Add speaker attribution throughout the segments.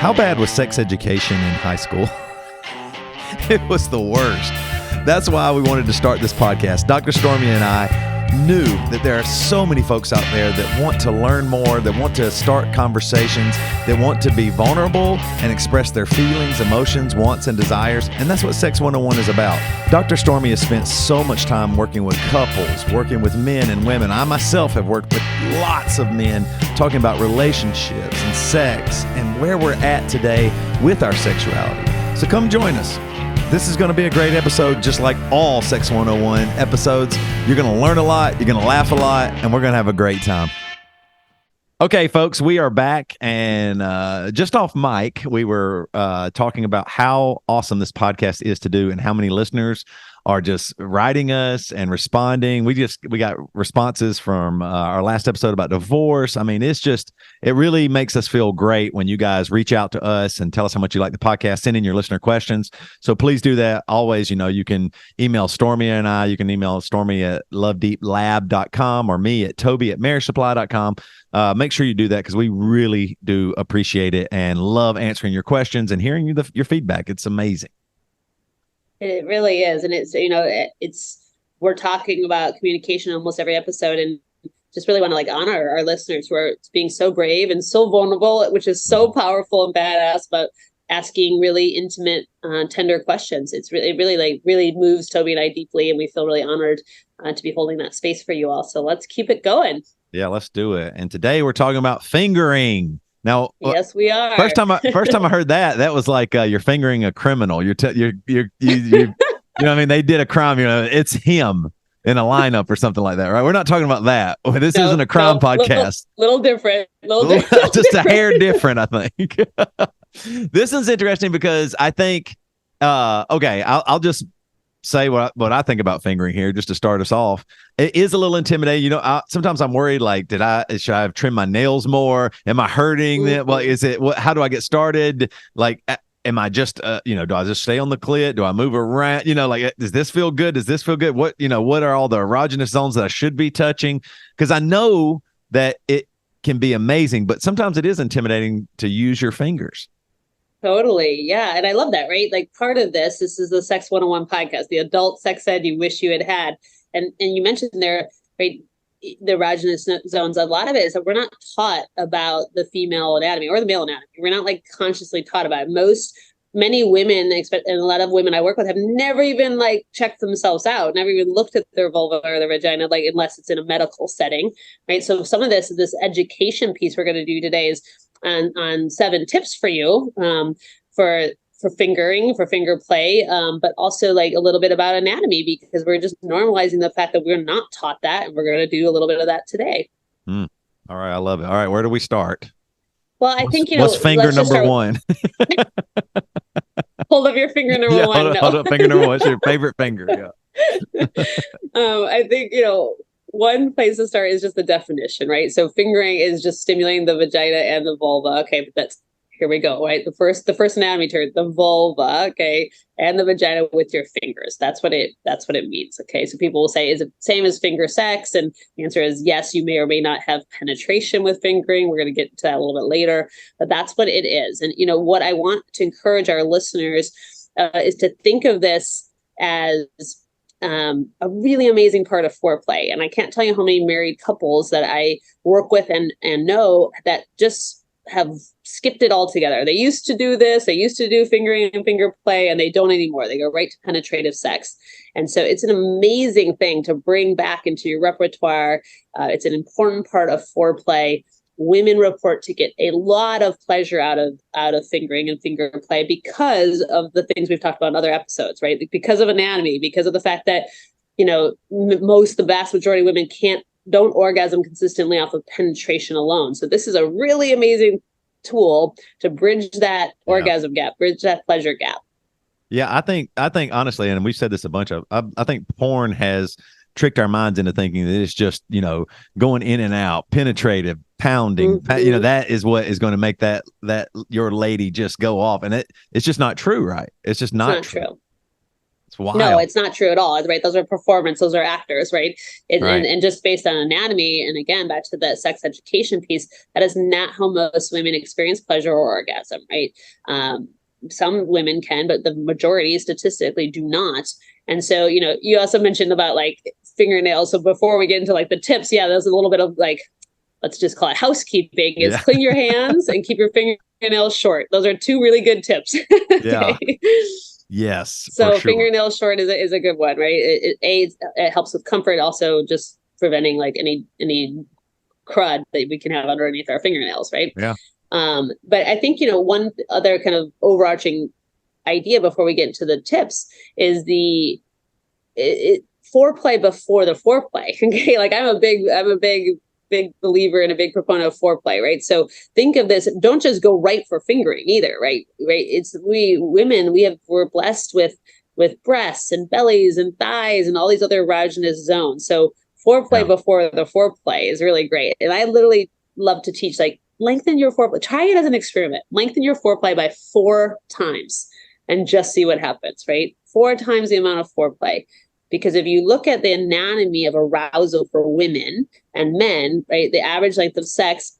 Speaker 1: How bad was sex education in high school? It was the worst. That's why we wanted to start this podcast. Dr. Stormy and I knew that there are so many folks out there that want to learn more, that want to start conversations, that want to be vulnerable and express their feelings, emotions, wants, and desires. And that's what Sex 101 is about. Dr. Stormy has spent so much time working with couples, working with men and women. I myself have worked with lots of men talking about relationships and sex and where we're at today with our sexuality. So come join us. This is going to be a great episode, just like all Sex 101 episodes. You're going to learn a lot, you're going to laugh a lot, and we're going to have a great time. Okay, folks, we are back, and just off mic, we were talking about how awesome this podcast is to do and how many listeners are just writing us and responding. We got responses from our last episode about divorce. I mean, it really makes us feel great when you guys reach out to us and tell us how much you like the podcast, send in your listener questions. So please do that. Always, you can email Stormy and I. You can email Stormy at lovedeeplab.com or me at toby@marriagesupply.com. Make sure you do that because we really do appreciate it and love answering your questions and hearing your feedback. It's amazing.
Speaker 2: It really is. And we're talking about communication almost every episode, and just really want to honor our listeners who are being so brave and so vulnerable, which is so powerful and badass, but asking really intimate, tender questions. It really moves Toby and I deeply, and we feel really honored to be holding that space for you all. So let's keep it going.
Speaker 1: Yeah, let's do it. And today we're talking about fingering. Now,
Speaker 2: yes, we are.
Speaker 1: First time I heard that was like you're fingering a criminal. You know what I mean? They did a crime. It's him in a lineup or something like that, right? We're not talking about that. This isn't a crime podcast.
Speaker 2: Little different.
Speaker 1: Just a hair different, I think. This is interesting because I think. Okay, I'll just say what I think about fingering here, just to start us off. It is a little intimidating. Sometimes I'm worried, should I have trimmed my nails more? Am I hurting them? Well, how do I get started? Am I just, do I just stay on the clit? Do I move around? Does this feel good? Does this feel good? What are all the erogenous zones that I should be touching? Because I know that it can be amazing, but sometimes it is intimidating to use your fingers.
Speaker 2: Totally. Yeah. And I love that, right? Part of this is the Sex 101 podcast, the adult sex ed you wish you had. And you mentioned there, right, the erogenous zones. A lot of it is that we're not taught about the female anatomy or the male anatomy. We're not consciously taught about it. Many women, and a lot of women I work with, have never even checked themselves out, never even looked at their vulva or their vagina, unless it's in a medical setting, right? So some of this education piece we're going to do today is on 7 tips for you for fingering, for finger play, but also a little bit about anatomy, because we're just normalizing the fact that we're not taught that, and we're going to do a little bit of that today.
Speaker 1: All right, I love it. All right, where do we start?
Speaker 2: Well, I think
Speaker 1: what's finger number one?
Speaker 2: Hold up your finger number one.
Speaker 1: Hold up finger number one. What's your favorite finger? Yeah.
Speaker 2: I think one place to start is just the definition, right? So fingering is just stimulating the vagina and the vulva. Okay, but here we go, right? The first anatomy term, the vulva, okay, and the vagina with your fingers. That's what it means. Okay, so people will say, is it same as finger sex? And the answer is yes. You may or may not have penetration with fingering. We're going to get to that a little bit later, but that's what it is. And what I want to encourage our listeners is to think of this as a really amazing part of foreplay. And I can't tell you how many married couples that I work with and know that just have skipped it altogether. They used to do this. They used to do fingering and finger play, and they don't anymore. They go right to penetrative sex. And so it's an amazing thing to bring back into your repertoire. It's an important part of foreplay. Women report to get a lot of pleasure out of fingering and finger play because of the things we've talked about in other episodes, right? Because of anatomy, because of the fact that, the vast majority of women don't orgasm consistently off of penetration alone. So this is a really amazing tool to bridge that orgasm gap, bridge that pleasure gap.
Speaker 1: Yeah, I think honestly, and we've said this a bunch of, I think porn has tricked our minds into thinking that it's just, going in and out, penetrative, pounding, that is what is going to make that your lady just go off. And it's just not true, right? It's just not true. It's wild.
Speaker 2: No, it's not true at all, right? Those are performance, those are actors, right?
Speaker 1: Right.
Speaker 2: And just based on anatomy, and again, back to the sex education piece, that is not how most women experience pleasure or orgasm, right? Some women can, but the majority statistically do not. And so, you also mentioned about like fingernails. So before we get into like the tips, yeah, there's a little bit of like, let's just call it housekeeping, is
Speaker 1: Yeah.
Speaker 2: clean your hands and keep your fingernails short. Those are two really good tips.
Speaker 1: Yeah.
Speaker 2: Okay.
Speaker 1: Yes, for
Speaker 2: So
Speaker 1: sure.
Speaker 2: fingernail short is a good one, right? It aids, it helps with comfort, also just preventing like any crud that we can have underneath our fingernails, right?
Speaker 1: Yeah.
Speaker 2: But I think one other kind of overarching idea before we get into the tips is foreplay before the foreplay. Okay, like I'm a big believer and a big proponent of foreplay, right? So think of this, don't just go right for fingering either, right? It's we women, we're blessed with breasts and bellies and thighs and all these other erogenous zones. So foreplay before the foreplay is really great. And I literally love to teach, like, lengthen your foreplay. Try it as an experiment. Lengthen your foreplay by 4 times and just see what happens, right? 4 times the amount of foreplay. Because if you look at the anatomy of arousal for women and men, right, the average length of sex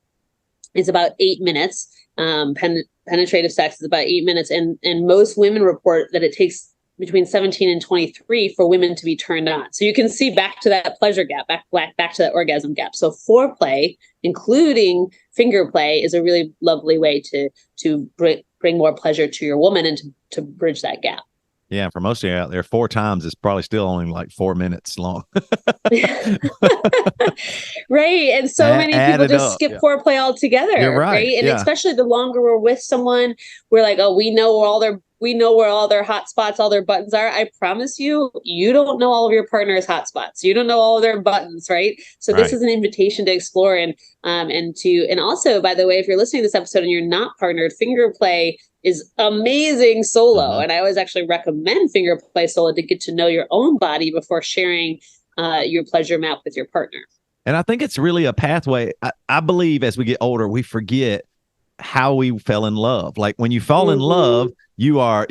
Speaker 2: is about 8 minutes. Penetrative sex is about 8 minutes. And most women report that it takes between 17 and 23 for women to be turned on. So you can see back to that pleasure gap, back to that orgasm gap. So foreplay, including finger play, is a really lovely way to bring more pleasure to your woman and to bridge that gap.
Speaker 1: Yeah, for most of you out there, 4 times is probably still only like 4 minutes long.
Speaker 2: Right. And so many
Speaker 1: Add
Speaker 2: people
Speaker 1: it
Speaker 2: just
Speaker 1: up.
Speaker 2: skip
Speaker 1: Yeah.
Speaker 2: foreplay
Speaker 1: You're
Speaker 2: altogether.
Speaker 1: right.
Speaker 2: Right. And
Speaker 1: Yeah.
Speaker 2: especially the longer we're with someone, we're like, oh, we know where all their hot spots, all their buttons are. I promise you, you don't know all of your partner's hot spots. You don't know all of their buttons, right? So this is an invitation to explore and also, by the way, if you're listening to this episode and you're not partnered, finger play is amazing solo.
Speaker 1: Mhm.
Speaker 2: And I always actually recommend finger play solo to get to know your own body before sharing your pleasure map with your partner.
Speaker 1: And I think it's really a pathway. I believe as we get older, we forget how we fell in love. Like when you fall in love, you are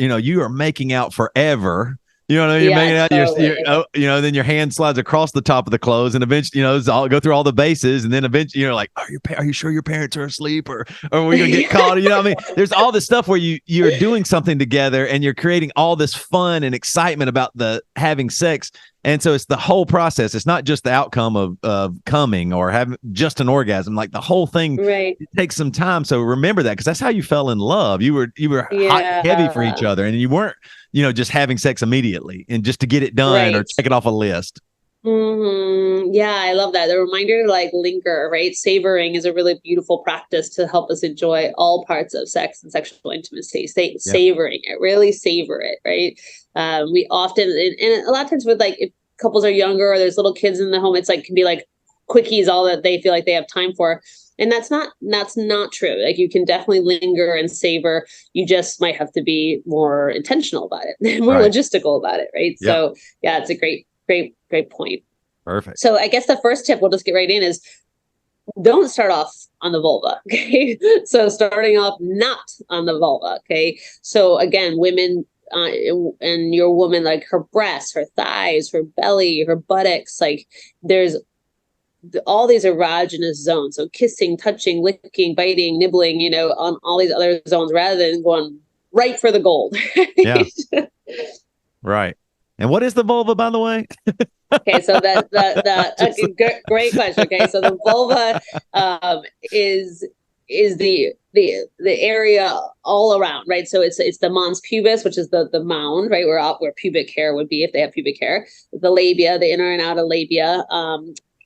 Speaker 1: making out forever. You're making out.
Speaker 2: Totally.
Speaker 1: Then your hand slides across the top of the clothes, and eventually, go through all the bases, and then eventually, you're like, are you sure your parents are asleep, or are we gonna get caught? What I mean, there's all this stuff where you're doing something together, and you're creating all this fun and excitement about the having sex. And so it's the whole process. It's not just the outcome of coming or having just an orgasm. Like the whole thing,
Speaker 2: Right.
Speaker 1: it takes some time. So remember that, because that's how you fell in love. You were hot and heavy for each
Speaker 2: Yeah.
Speaker 1: other, and you weren't just having sex immediately and just to get it done or
Speaker 2: Right.
Speaker 1: check it off a list.
Speaker 2: Yeah, I love that. The reminder to like linger, right? Savoring is a really beautiful practice to help us enjoy all parts of sex and sexual intimacy.
Speaker 1: Yep.
Speaker 2: Savoring it, really savor it, right? We often, and a lot of times with like, if couples are younger or there's little kids in the home, it's like, can be like quickies, all that they feel like they have time for. And that's not true. Like you can definitely linger and savor. You just might have to be more intentional about it, more
Speaker 1: Right.
Speaker 2: logistical about it, right?
Speaker 1: Yep.
Speaker 2: So yeah, it's a great point.
Speaker 1: Perfect.
Speaker 2: So I guess the first tip, we'll just get right in, is don't start off on the vulva. Okay. So starting off not on the vulva. Okay. So again, women, and your woman, like her breasts, her thighs, her belly, her buttocks, like there's all these erogenous zones. So kissing, touching, licking, biting, nibbling, on all these other zones, rather than going right for the gold.
Speaker 1: Yeah. Right. And what is the vulva, by the way?
Speaker 2: Okay, so great question. Okay, so the vulva is the area all around, right? So it's the mons pubis, which is the mound, right, where pubic hair would be if they have pubic hair. The labia, the inner and outer labia,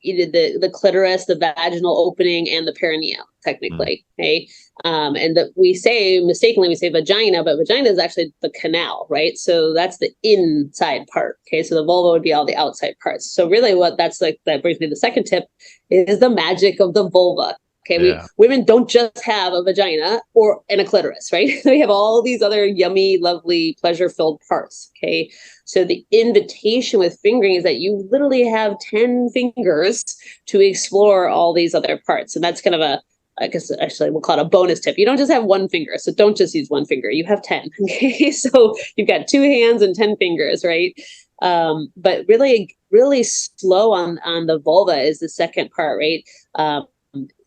Speaker 2: the clitoris, the vaginal opening, and the perineum, technically. Okay. And we mistakenly say vagina, but vagina is actually the canal, right? So that's the inside part. Okay. So the vulva would be all the outside parts. So really that brings me to the second tip, is the magic of the vulva. Okay, women don't just have a vagina and a clitoris, right? We have all these other yummy, lovely, pleasure-filled parts. Okay, so the invitation with fingering is that you literally have 10 fingers to explore all these other parts, and that's kind of I guess actually we'll call it a bonus tip. You don't just have one finger. So don't just use one finger. You have 10. Okay. So you've got 2 hands and 10 fingers, right? But really, really slow on the vulva is the second part, right?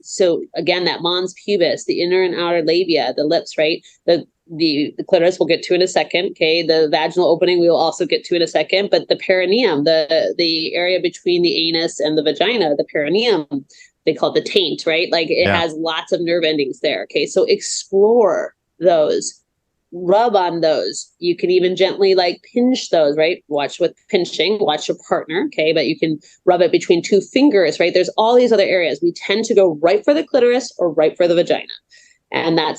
Speaker 2: So again, that mons pubis, the inner and outer labia, the lips, right? The clitoris we'll get to in a second. Okay. The vaginal opening we will also get to in a second, but the perineum, the area between the anus and the vagina, the perineum, they call it the taint, right? Like it has lots of nerve endings there. Okay. So explore those, rub on those. You can even gently like pinch those, right? Watch with pinching, watch your partner. Okay. But you can rub it between 2 fingers, right? There's all these other areas. We tend to go right for the clitoris or right for the vagina. And that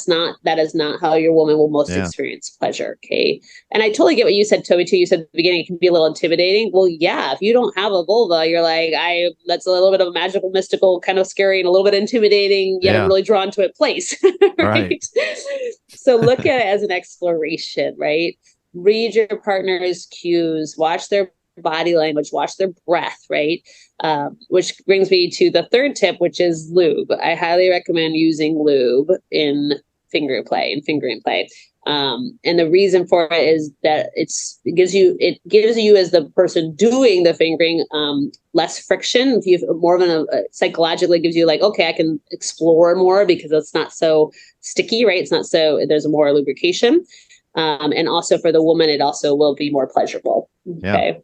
Speaker 2: is not how your woman will most experience pleasure. Okay. And I totally get what you said, Toby, too. You said at the beginning, it can be a little intimidating. Well, yeah, if you don't have a vulva, you're like, that's a little bit of a magical, mystical, kind of scary and a little bit intimidating, yet I'm really drawn to it place. Right. So look at it as an exploration, right? Read your partner's cues, watch their body language, watch their breath, right? Which brings me to the third tip, which is lube. I highly recommend using lube in fingering play. And the reason for it is that it gives you as the person doing the fingering less friction. If you have more of psychologically gives you like, okay, I can explore more because it's not so sticky, right? It's not so, there's more lubrication. And also for the woman, it also will be more pleasurable. Okay.
Speaker 1: Yeah.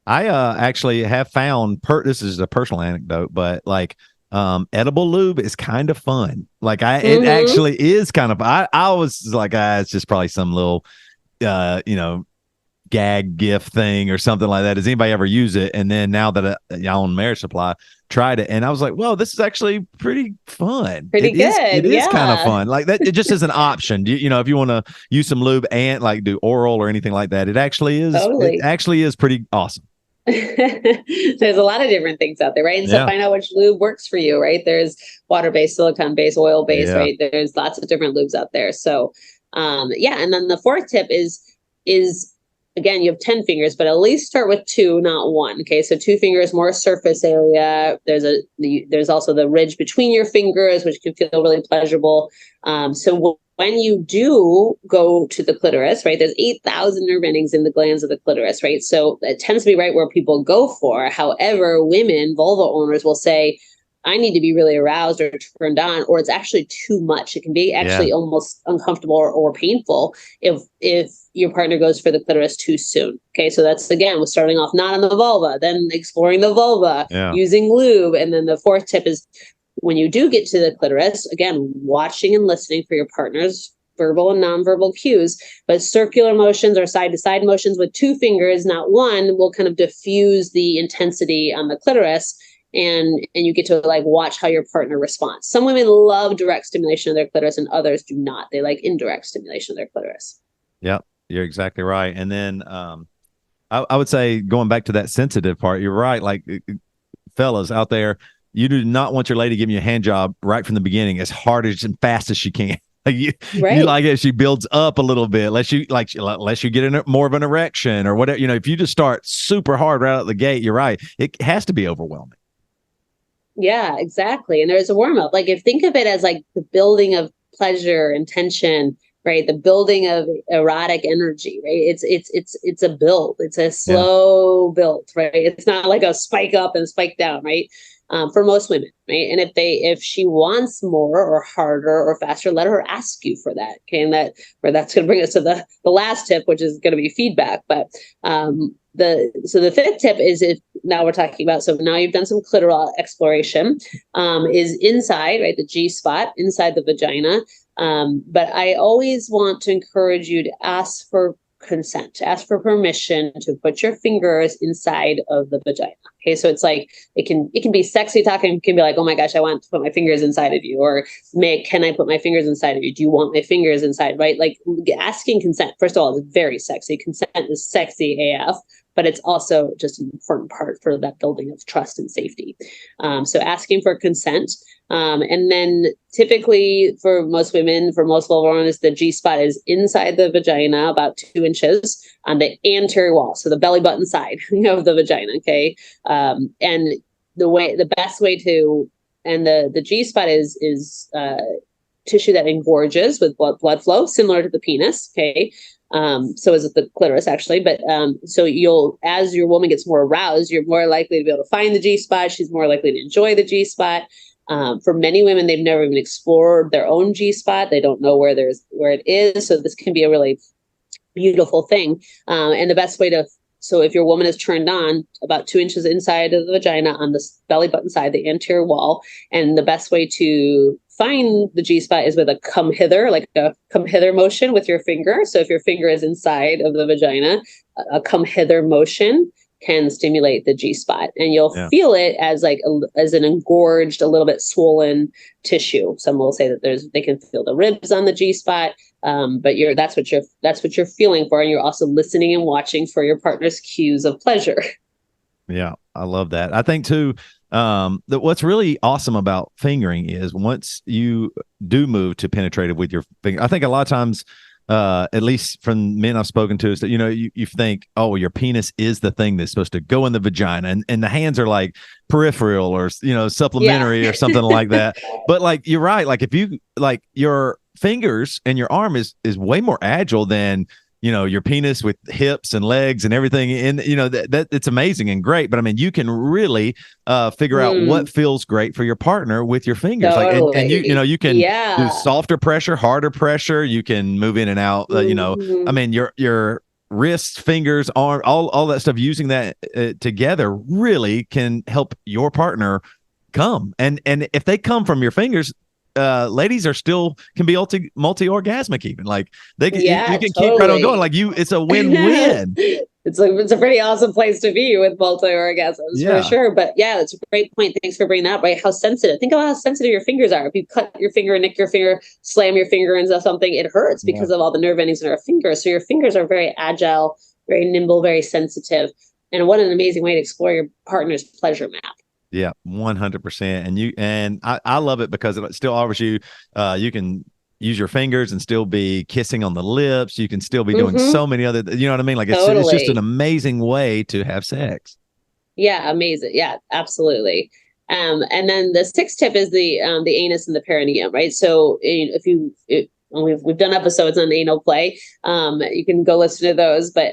Speaker 1: I actually have found this is a personal anecdote, but like edible lube is kind of fun. Like it actually is kind of, I was like, it's just probably some little, gag gift thing or something like that. Does anybody ever use it? And then now that I own Marriage Supply, tried it, and I was like, well, this is actually pretty fun.
Speaker 2: Pretty good.
Speaker 1: It is kind of fun. Like that, it just is an option. If you want to use some lube and like do oral or anything like that, it actually is. Totally. It actually is pretty awesome.
Speaker 2: There's a lot of different things out there, right? And so find out which lube works for you, right? There's water-based, silicone-based, oil-based, right? There's lots of different lubes out there. So, and then the fourth tip is again, you have 10 fingers, but at least start with 2, not 1. Okay. So 2 fingers, more surface area. There's also the ridge between your fingers, which can feel really pleasurable. So when you do go to the clitoris, right, there's 8,000 nerve endings in the glands of the clitoris, right? So it tends to be right where people go for. However, women, vulva owners will say, I need to be really aroused or turned on, or it's actually too much. It can be actually almost uncomfortable or painful if your partner goes for the clitoris too soon. Okay, so that's again, we're starting off not on the vulva, then exploring the vulva, using lube, and then the fourth tip is when you do get to the clitoris, again, watching and listening for your partner's verbal and nonverbal cues, but circular motions or side-to-side motions with 2 fingers, not 1, will kind of diffuse the intensity on the clitoris. And you get to like watch how your partner responds. Some women love direct stimulation of their clitoris and others do not. They like indirect stimulation of their clitoris.
Speaker 1: Yep, you're exactly right. And then I would say going back to that sensitive part, you're right. Like fellas out there, you do not want your lady giving you a hand job right from the beginning as hard as and fast as she can. Like you like it, she builds up a little bit, unless you get more of an erection or whatever. If you just start super hard right out the gate, you're right. It has to be overwhelming.
Speaker 2: Yeah, exactly. And there's a warm up. Like think of it as like the building of pleasure and tension, right? The building of erotic energy, right? It's a build. It's a slow build, right? It's not like a spike up and spike down, right? For most women, right? And if she wants more or harder or faster, let her ask you for that. Okay, and that's going to bring us to the last tip, which is going to be feedback. But the fifth tip is now we're talking about, so now you've done some clitoral exploration, is inside, right? The G spot inside the vagina. But I always want to encourage you to ask for consent, ask for permission to put your fingers inside of the vagina. Okay. So it's like, it can be sexy talking. It can be like, oh my gosh, I want to put my fingers inside of you, or can I put my fingers inside of you? Do you want my fingers inside? Right. Like asking consent, first of all, is very sexy. Consent is sexy AF, but it's also just an important part for that building of trust and safety. So asking for consent. And then typically for most women, for most vulva owners, the G spot is inside the vagina, about 2 inches on the anterior wall. So the belly button side of the vagina. Okay. And the best way to the G spot is tissue that engorges with blood flow, similar to the penis. Okay. So is it the clitoris actually, but so as your woman gets more aroused, you're more likely to be able to find the G spot. She's more likely to enjoy the G spot. For many women, they've never even explored their own G spot. They don't know where it is. So this can be a really beautiful thing. And the best way so if your woman is turned on about 2 inches inside of the vagina on the belly button side, the anterior wall, and the best way to find the G spot is with a come hither, like a come hither motion with your finger. So if your finger is inside of the vagina, a come hither motion can stimulate the G spot, and you'll feel it as as an engorged, a little bit swollen tissue. Some will say that they can feel the ribs on the G spot. But that's what you're feeling for, and you're also listening and watching for your partner's cues of pleasure.
Speaker 1: Yeah, I love that. I think too, that what's really awesome about fingering is once you do move to penetrative with your finger, I think a lot of times, at least from men I've spoken to, is that you think, oh, your penis is the thing that's supposed to go in the vagina, and the hands are like peripheral or supplementary or something like that. But like you're right, like if you like your fingers and your arm is way more agile than your penis with hips and legs and everything, and that it's amazing and great. But I mean, you can really figure out what feels great for your partner with your fingers.
Speaker 2: Totally.
Speaker 1: Like, and you can do softer pressure, harder pressure. You can move in and out. I mean, your wrists, fingers, arm, all that stuff. Using that together really can help your partner come. And if they come from your fingers, ladies can be multi-orgasmic even. Like you can keep right on going. Like it's a win-win.
Speaker 2: It's a pretty awesome place to be with multi-orgasms for sure. But yeah, it's a great point. Thanks for bringing that up. Right? How sensitive. Think about how sensitive your fingers are. If you cut your finger, nick your finger, slam your finger into something, it hurts because of all the nerve endings in our fingers. So your fingers are very agile, very nimble, very sensitive. And what an amazing way to explore your partner's pleasure map.
Speaker 1: Yeah, 100%. And I love it because it still offers you, you can use your fingers and still be kissing on the lips. You can still be doing so many other, you know what I mean? Like it's just an amazing way to have sex.
Speaker 2: Yeah, amazing. Yeah, absolutely. And then the sixth tip is the anus and the perineum, right? So we've done episodes on anal play. You can go listen to those, but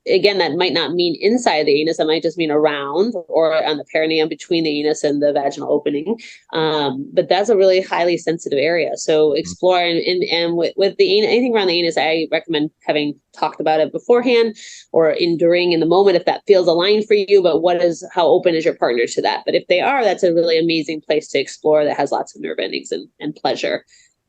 Speaker 2: again, that might not mean inside the anus. That might just mean around or on the perineum between the anus and the vaginal opening. But that's a really highly sensitive area. So explore and with anything around the anus, I recommend having talked about it beforehand or during in the moment if that feels aligned for you. But how open is your partner to that? But if they are, that's a really amazing place to explore that has lots of nerve endings and pleasure.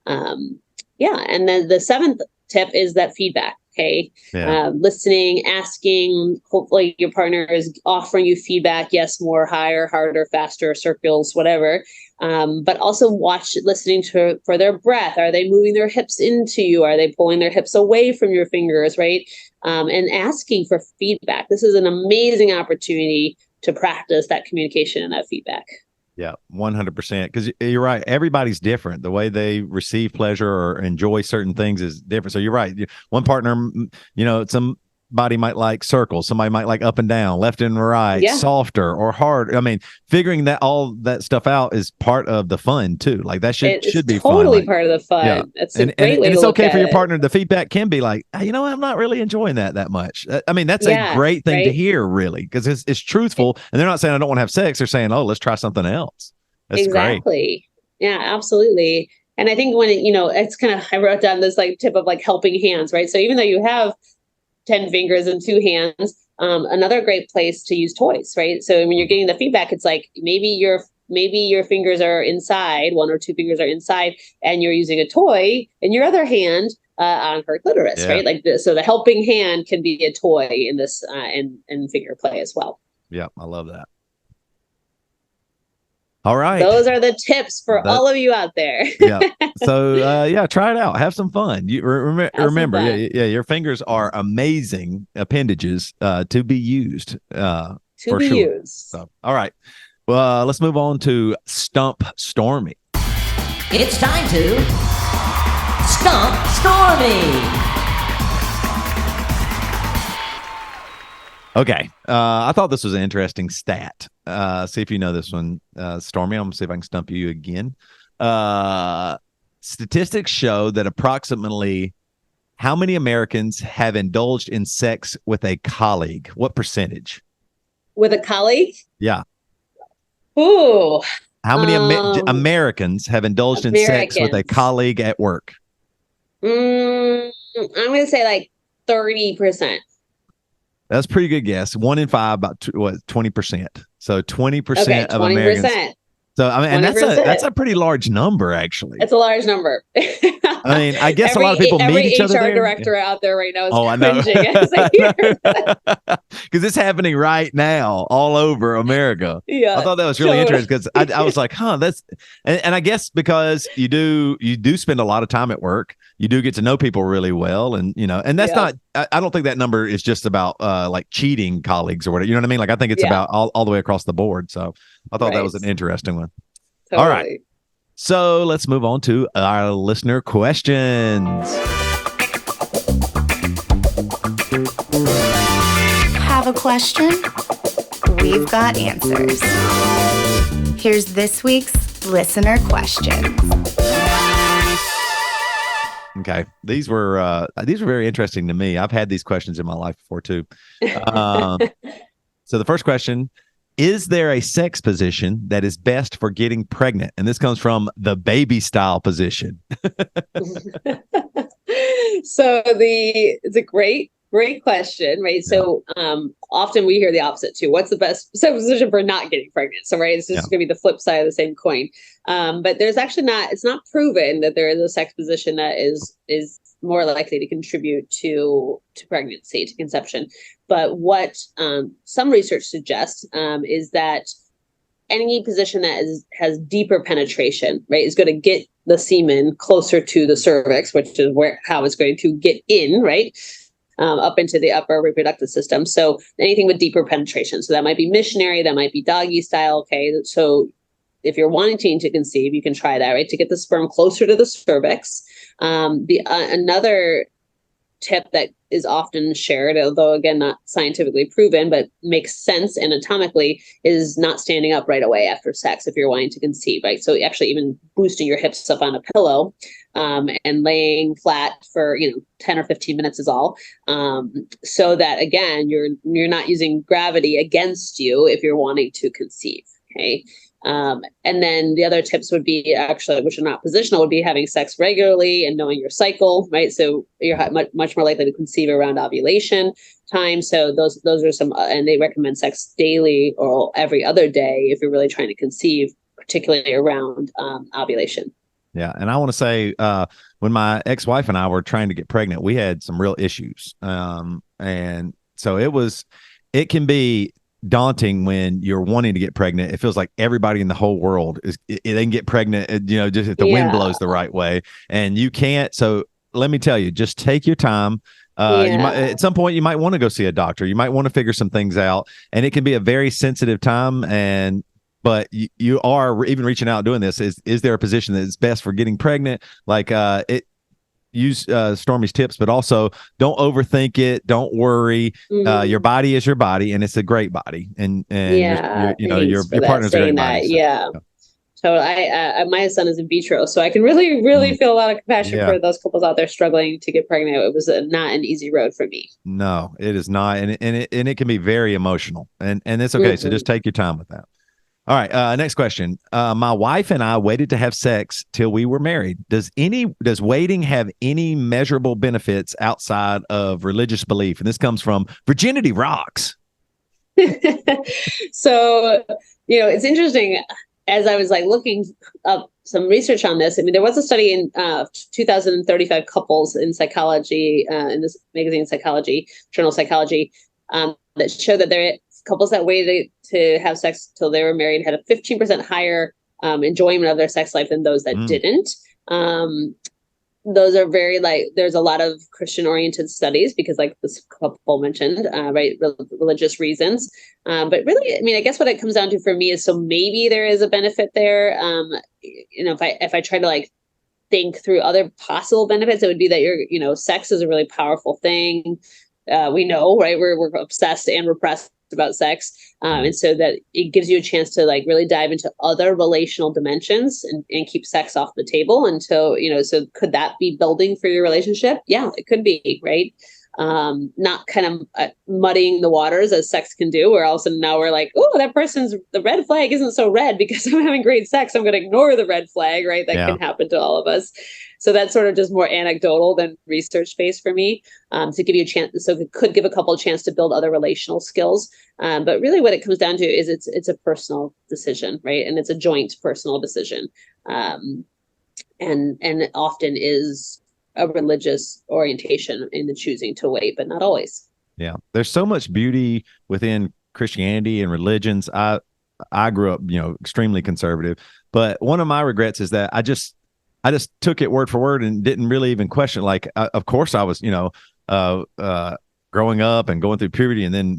Speaker 2: And then the seventh tip is that feedback. Okay. Yeah. Listening, asking, hopefully your partner is offering you feedback. Yes, more, higher, harder, faster, circles, whatever. But also listening for their breath. Are they moving their hips into you? Are they pulling their hips away from your fingers? Right. And asking for feedback. This is an amazing opportunity to practice that communication and that feedback.
Speaker 1: Yeah, 100%. Because you're right. Everybody's different. The way they receive pleasure or enjoy certain things is different. So you're right. One partner, somebody might like circles. Somebody might like up and down, left and right, softer or hard. I mean, figuring all that stuff out is part of the fun too. Like that should be
Speaker 2: totally
Speaker 1: fun.
Speaker 2: part of the fun. Yeah. It's a great way
Speaker 1: and
Speaker 2: to
Speaker 1: it's
Speaker 2: look
Speaker 1: okay
Speaker 2: at
Speaker 1: for your
Speaker 2: it.
Speaker 1: partner. The feedback can be like, hey, I'm not really enjoying that much. I mean, that's a great thing to hear, really, because it's truthful. And they're not saying I don't want to have sex. They're saying, oh, let's try something else. That's
Speaker 2: exactly. Great. Yeah, absolutely. And I think when it's kind of, I wrote down this tip of helping hands, right? So even though you have 10 fingers and 2 hands, another great place to use toys, right? So when you're getting the feedback, it's like maybe your fingers are inside, 1 or 2 fingers are inside, and you're using a toy in your other hand on her clitoris, right? Like this. So the helping hand can be a toy in this in finger play as well.
Speaker 1: Yeah, I love that. All right.
Speaker 2: Those are the tips for all of you out there.
Speaker 1: Yeah. So, try it out. Have some fun. You remember, your fingers are amazing appendages to be used.
Speaker 2: Used.
Speaker 1: So, all right. Well, let's move on to Stump Stormy.
Speaker 3: It's time to Stump Stormy.
Speaker 1: Okay. I thought this was an interesting stat. See if you know this one, Stormy. I'm gonna see if I can stump you again. Statistics show that approximately how many Americans have indulged in sex with a colleague? What percentage?
Speaker 2: With a colleague?
Speaker 1: Yeah.
Speaker 2: Ooh.
Speaker 1: How many Americans have indulged in sex with a
Speaker 2: Americans.
Speaker 1: colleague at work?
Speaker 2: I'm going to say like 30%.
Speaker 1: That's a pretty good guess. 1 in 5, about 20%. So 20%
Speaker 2: Okay,
Speaker 1: of
Speaker 2: 20%.
Speaker 1: Americans. So I mean, and
Speaker 2: 20%.
Speaker 1: that's a pretty large number, actually.
Speaker 2: It's a large number.
Speaker 1: I mean, I guess a lot of people meet each other
Speaker 2: HR
Speaker 1: there.
Speaker 2: director out there right now is
Speaker 1: Oh, I know.
Speaker 2: cringing as I hear that.
Speaker 1: Because it's happening right now all over America. I
Speaker 2: Yeah,
Speaker 1: thought that was really interesting because I was like, that's and I guess because you do spend a lot of time at work, you do get to know people really well, and and that's not. I don't think that number is just about like cheating colleagues or whatever. You know what I mean? Like I think it's about all the way across the board. So I thought that was an interesting one.
Speaker 2: Totally.
Speaker 1: All right. So let's move on to our listener questions.
Speaker 4: Have a question? We've got answers. Here's this week's listener questions.
Speaker 1: Okay, these were very interesting to me. I've had these questions in my life before too. So the first question: is there a sex position that is best for getting pregnant? And this comes from the baby style position.
Speaker 2: So it's a great question, right? So often we hear the opposite too. What's the best sex position for not getting pregnant? So right, it's just going to be the flip side of the same coin. But there's actually it's not proven that there is a sex position that is more likely to contribute to pregnancy, to conception. But what some research suggests is that any position that has deeper penetration, right, is going to get the semen closer to the cervix, which is how it's going to get in, right, up into the upper reproductive system. So anything with deeper penetration. So that might be missionary, that might be doggy style. Okay, so if you're wanting to conceive, you can try that, right, to get the sperm closer to the cervix. Another tip that is often shared, although again not scientifically proven, but makes sense anatomically, is not standing up right away after sex if you're wanting to conceive, right? So actually even boosting your hips up on a pillow and laying flat for 10 or 15 minutes is all, so that again you're not using gravity against you if you're wanting to conceive. Okay. And then the other tips would be actually, which are not positional, would be having sex regularly and knowing your cycle, right? So you're much more likely to conceive around ovulation time. So those are some, and they recommend sex daily or every other day if you're really trying to conceive, particularly around ovulation.
Speaker 1: Yeah. And I want to say, when my ex-wife and I were trying to get pregnant, we had some real issues. And so it can be daunting when you're wanting to get pregnant. It feels like everybody in the whole world they can get pregnant, just if the wind blows the right way, and you can't. So let me tell you, just take your time. You might, at some point, you might want to go see a doctor. You might want to figure some things out, and it can be a very sensitive time. But you are even reaching out doing this. Is there a position that is best for getting pregnant? Like use Stormy's tips, but also don't overthink it. Don't worry. Your body is your body, and it's a great body. And your partner's a great body. So,
Speaker 2: So my son is in vitro, so I can really feel a lot of compassion for those couples out there struggling to get pregnant. It was not an easy road for me.
Speaker 1: No, it is not, and it can be very emotional, and it's okay. So just take your time with that. All right. Next question. My wife and I waited to have sex till we were married. Does waiting have any measurable benefits outside of religious belief? And this comes from Virginity Rocks.
Speaker 2: So, it's interesting. As I was looking up some research on this, I mean, there was a study in 2,035 couples in psychology, in this magazine, journal Psychology, that showed that couples that waited to have sex till they were married had a 15% higher enjoyment of their sex life than those that didn't. Those are very there's a lot of Christian oriented studies because this couple mentioned, right, religious reasons. But really, I mean, I guess what it comes down to for me is, so maybe there is a benefit there. If I try to think through other possible benefits, it would be that sex is a really powerful thing. We know, right, we're obsessed and repressed about sex. And so that it gives you a chance to like really dive into other relational dimensions and keep sex off the table until, so could that be building for your relationship? Yeah, it could be, right? Not kind of muddying the waters as sex can do, where all of a sudden now we're like, oh, the red flag isn't so red because I'm having great sex. I'm going to ignore the red flag, right? That can happen to all of us. So that's sort of just more anecdotal than research based for me, to give you a chance. So it could give a couple a chance to build other relational skills. But really what it comes down to is it's a personal decision, right? And it's a joint personal decision. And it often is a religious orientation in the choosing to wait, but not always.
Speaker 1: Yeah. There's so much beauty within Christianity and religions. I grew up, extremely conservative, but one of my regrets is that I just took it word for word and didn't really even question. Like, of course I was, growing up and going through puberty. And then,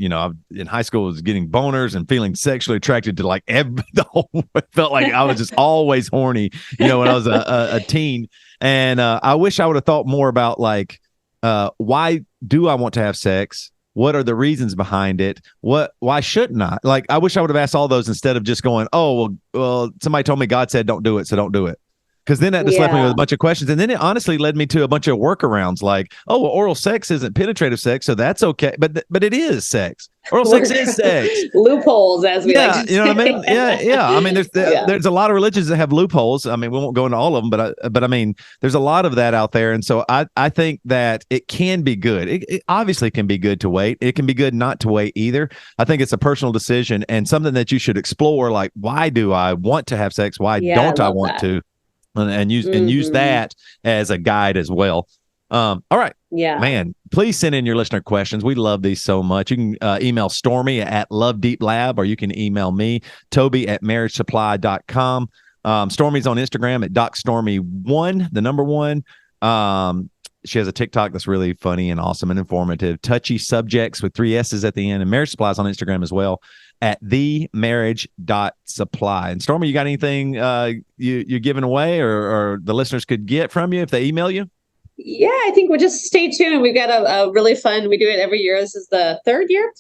Speaker 1: in high school was getting boners and feeling sexually attracted to like felt like I was just always horny, when I was a teen. And I wish I would have thought more about like, why do I want to have sex? What are the reasons behind it? Why shouldn't I? Like, I wish I would have asked all those instead of just going, oh, well, somebody told me God said, don't do it. So don't do it. Because then that just left me with a bunch of questions. And then it honestly led me to a bunch of workarounds like, oh, well, oral sex isn't penetrative sex, so that's okay. But it is sex. Oral sex is sex.
Speaker 2: Loopholes, as we like to say.
Speaker 1: You know what I mean? Yeah. I mean, there's a lot of religions that have loopholes. I mean, we won't go into all of them, but I mean, there's a lot of that out there. And so I think that it can be good. It obviously can be good to wait. It can be good not to wait either. I think it's a personal decision and something that you should explore. Like, why do I want to have sex? Why don't I want to? And use that as a guide as well. All right.
Speaker 2: Yeah.
Speaker 1: Man, please send in your listener questions. We love these so much. You can email Stormy at Love Deep Lab, or you can email me, Toby at marriagesupply.com. Stormy's on Instagram at DocStormy1, the number 1. She has a TikTok that's really funny and awesome and informative. Touchy subjects with 3 S's at the end. And Marriage Supply is on Instagram as well at themarriage.supply. And Stormy, you got anything you're giving away or the listeners could get from you if they email you?
Speaker 2: Yeah, I think we'll just stay tuned. We've got a really fun, we do it every year. This is the 3rd year,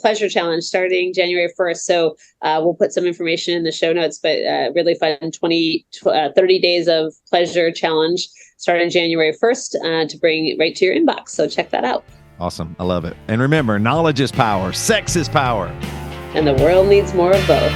Speaker 2: Pleasure Challenge starting January 1st. So we'll put some information in the show notes, but really fun 30 days of pleasure challenge starting January 1st to bring right to your inbox. So check that out.
Speaker 1: Awesome. I love it. And remember, knowledge is power. Sex is power.
Speaker 2: And the world needs more of both.